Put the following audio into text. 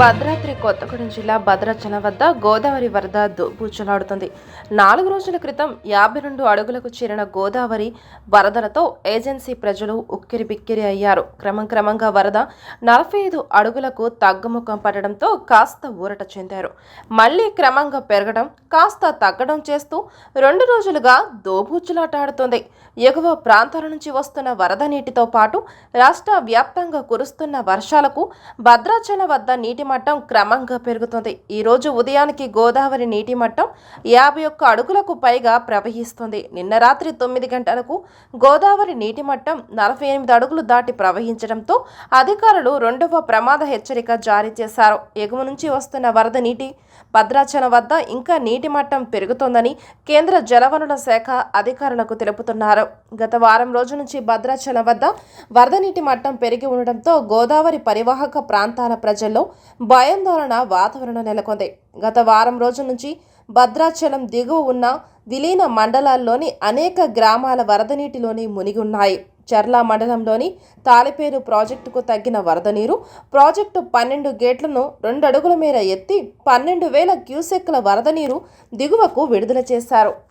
భద్రాద్రి కొత్తగూడెం జిల్లా భద్రాచలం వద్ద గోదావరి వరద దూబూచులాడుతుంది. 4 రోజుల క్రితం 52 అడుగులకు చేరిన గోదావరి వరదలతో ఏజెన్సీ ప్రజలు ఉక్కిరిబిక్కిరి అయ్యారు. క్రమంగా వరద 45 అడుగులకు తగ్గుముఖం పట్టడంతో కాస్త ఊరట చెందారు. మళ్లీ క్రమంగా పెరగడం, కాస్త తగ్గడం చేస్తూ 2 రోజులుగా దోబూచులాట ఆడుతోంది. ఎగువ ప్రాంతాల నుంచి వస్తున్న వరద నీటితో పాటు రాష్ట్ర వ్యాప్తంగా కురుస్తున్న వర్షాలకు భద్రాచలం వద్ద నీటి మట్టం క్రమంగా పెరుగుతుంది. ఈ రోజు ఉదయానికి గోదావరి నీటి మట్టం 51 అడుగులకు పైగా ప్రవహిస్తుంది. నిన్న రాత్రి 9 గంటలకు గోదావరి నీటి మట్టం 48 అడుగులు దాటి ప్రవహించడంతో అధికారులు 2వ ప్రమాద హెచ్చరిక జారీ చేశారు. ఎగువ నుంచి వస్తున్న వరద నీటి భద్రాచలం వద్ద ఇంకా నీటి మట్టం పెరుగుతోందని కేంద్ర జలవనరుల శాఖ అధికారులకు తెలుపుతున్నారు. గత వారం రోజుల నుంచి భద్రాచలం వద్ద వరద నీటి మట్టం పెరిగి ఉండడంతో గోదావరి పరివాహక ప్రాంతాల ప్రజల్లో భయాందోళన వాతావరణం నెలకొంది. గత వారం రోజుల నుంచి భద్రాచలం దిగువ ఉన్న విలీన మండలాల్లోని అనేక గ్రామాల వరద నీటిలోని మునిగి ఉన్నాయి. చర్ల మండలంలోని తాలిపేరు ప్రాజెక్టుకు తగ్గిన వరద నీరు ప్రాజెక్టు 12 గేట్లను 2 అడుగుల మేర ఎత్తి 12,000 క్యూసెక్కుల వరద నీరు దిగువకు విడుదల చేశారు.